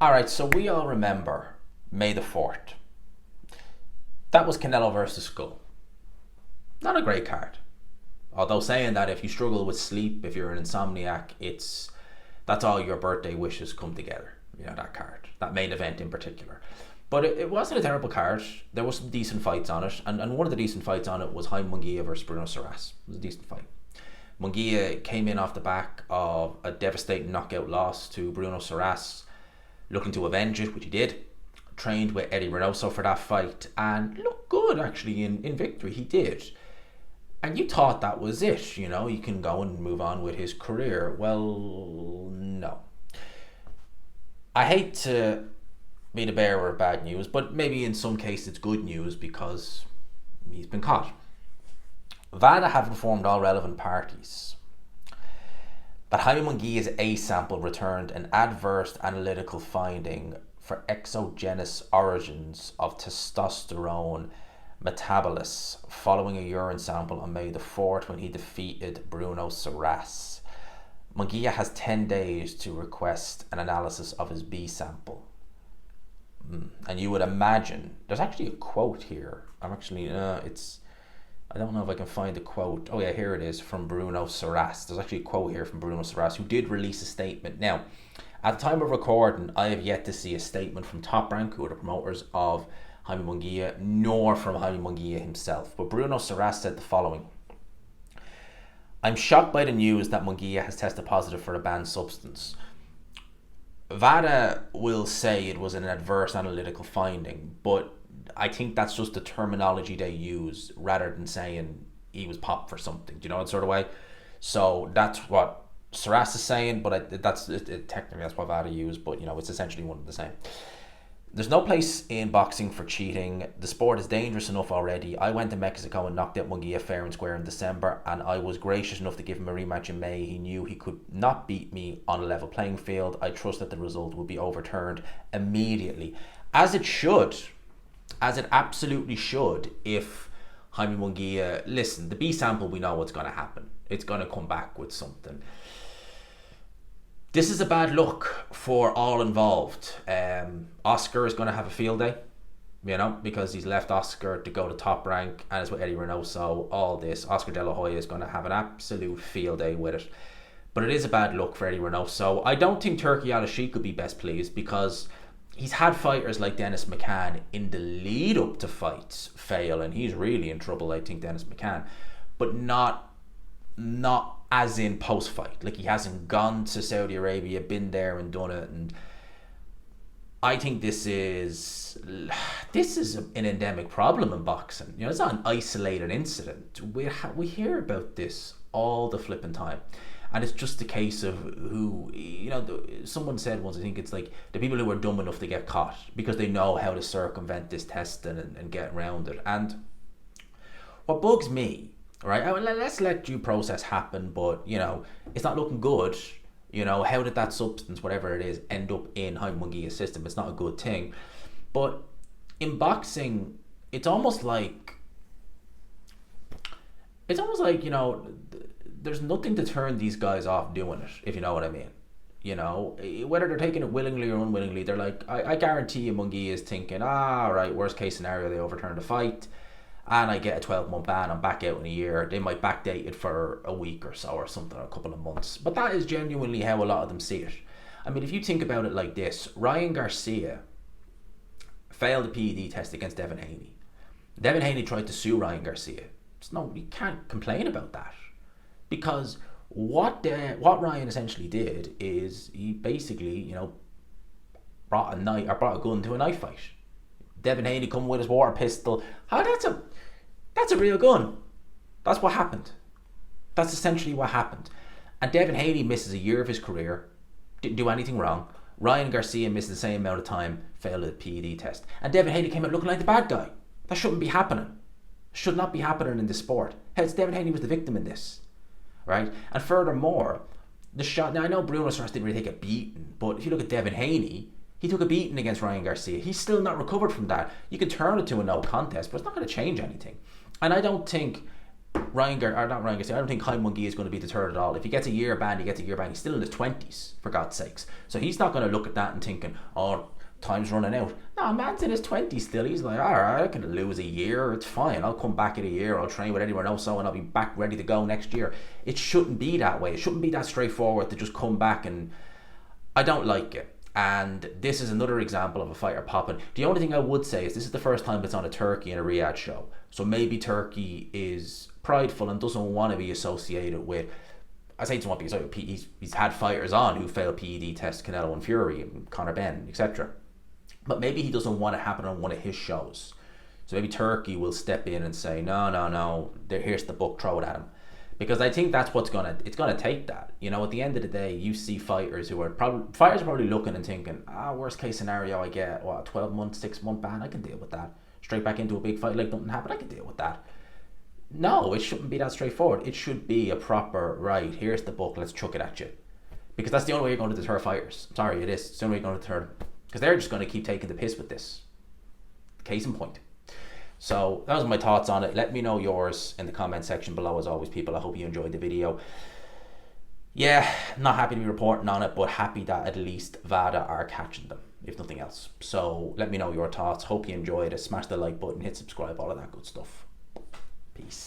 All right, so we all remember May the 4th. That was Canelo versus Skull. Not a great card. Although saying that, if you struggle with sleep, if you're an insomniac, that's all your birthday wishes come together. That card, that main event in particular. But it wasn't a terrible card. There was some decent fights on it, and one of the decent fights on it was Jaime Munguia versus Bruno Soares. It was a decent fight. Munguia came in off the back of a devastating knockout loss to Bruno Soares, looking to avenge it, which he did. Trained with Eddie Reynoso for that fight and looked good actually in victory. He did. And you thought that was it, he can go and move on with his career. Well, no. I hate to be the bearer of bad news, but maybe in some cases it's good news because he's been caught. Vada have informed all relevant parties that Jaime Munguia's A sample returned an adverse analytical finding for exogenous origins of testosterone metabolus following a urine sample on May the 4th when he defeated Bruno Soares. Munguia has 10 days to request an analysis of his B sample. And you would imagine, there's actually a quote here. I don't know if I can find the quote. Oh yeah, here it is from Bruno Soares. There's actually a quote here from Bruno Soares, who did release a statement. Now, at the time of recording, I have yet to see a statement from Top Rank, who are the promoters of Jaime Munguia, nor from Jaime Munguia himself. But Bruno Soares said the following: "I'm shocked by the news that Munguia has tested positive for a banned substance. Vada will say it was an adverse analytical finding, but I think that's just the terminology they use rather than saying he was popped for something. Do you know that sort of way? So that's what Soares is saying, but technically that's what Vada used, but it's essentially one and the same. There's no place in boxing for cheating. The sport is dangerous enough already. I went to Mexico and knocked out Munguia fair and square in December, and I was gracious enough to give him a rematch in May. He knew he could not beat me on a level playing field. I trust that the result will be overturned immediately." As it should. As it absolutely should. If Jaime Munguia, listen, the B sample, we know what's going to happen. It's going to come back with something. This is a bad look for all involved. Oscar is going to have a field day, because he's left Oscar to go to Top Rank, and it's with Eddie Reynoso. All this, Oscar De La Hoya is going to have an absolute field day with it. But it is a bad look for Eddie Reynoso. I don't think Turki Al-Sheikh could be best pleased, because he's had fighters like Dennis McCann in the lead up to fights fail, and he's really in trouble, I think, Dennis McCann. But not as in post-fight. Like, he hasn't gone to Saudi Arabia, been there and done it. And I think this is an endemic problem in boxing. It's not an isolated incident. We hear about this all the flipping time. And it's just a case of who, someone said once, I think it's like the people who are dumb enough to get caught because they know how to circumvent this testing and get around it. And what bugs me, right, let's let due process happen, but, it's not looking good. How did that substance, whatever it is, end up in Jaime Munguia's system? It's not a good thing. But in boxing, it's almost like, there's nothing to turn these guys off doing it, if you know what I mean. Whether they're taking it willingly or unwillingly, they're like, I guarantee you Munguia is thinking, right, worst case scenario, they overturn the fight and I get a 12-month ban, I'm back out in a year. They might backdate it for a week or so or something, a couple of months. But that is genuinely how a lot of them see it. I mean, if you think about it like this, Ryan Garcia failed a PED test against Devin Haney. Devin Haney tried to sue Ryan Garcia. You can't complain about that. Because what Ryan essentially did is he basically, brought a gun to a knife fight. Devin Haney come with his water pistol. That's a real gun. That's what happened. That's essentially what happened. And Devin Haney misses a year of his career, didn't do anything wrong. Ryan Garcia missed the same amount of time, failed a PED test. And Devin Haney came out looking like the bad guy. That shouldn't be happening. Should not be happening in this sport. Hence, Devin Haney was the victim in this. Right? And furthermore, the shot, now I know Bruno Soares didn't really take a beating, but if you look at Devin Haney, he took a beating against Ryan Garcia. He's still not recovered from that. You can turn it to a no contest, but it's not going to change anything. And I don't think Not Ryan Garcia. I don't think Jaime Munguia is going to be deterred at all. If he gets a year ban, he gets a year ban. He's still in his 20s, for God's sakes. So he's not going to look at that and thinking, oh, time's running out. No, man's in his 20s still. He's like, all right, I can lose a year. It's fine. I'll come back in a year. I'll train with anyone else, and I'll be back ready to go next year. It shouldn't be that way. It shouldn't be that straightforward to just come back, and I don't like it. And this is another example of a fighter popping. The only thing I would say is this is the first time it's on a Turkey in a Riyadh show. So maybe Turkey is prideful and doesn't want to be associated with, I say doesn't want to be associated with, he's had fighters on who failed PED tests, Canelo and Fury, and Conor Benn, etc. But maybe he doesn't want to happen on one of his shows. So maybe Turkey will step in and say, no, here's the book, throw it at him. Because I think that's it's gonna take that. You know, at the end of the day, you see fighters are probably looking and thinking, worst case scenario, I get 12 months, 6-month ban, I can deal with that. Straight back into a big fight like nothing happened, I can deal with that. No, it shouldn't be that straightforward. It should be a proper, right, here's the book, let's chuck it at you. Because that's the only way you're going to deter fighters. Sorry, it is. It's the only way you're going to deter them. Because they're just going to keep taking the piss with this. Case in point. So that was my thoughts on it. Let me know yours in the comment section below, as always, people. I hope you enjoyed the video. Yeah, not happy to be reporting on it, but happy that at least Vada are catching them, if nothing else. So let me know your thoughts. Hope you enjoyed it. Smash the like button, hit subscribe, all of that good stuff. Peace.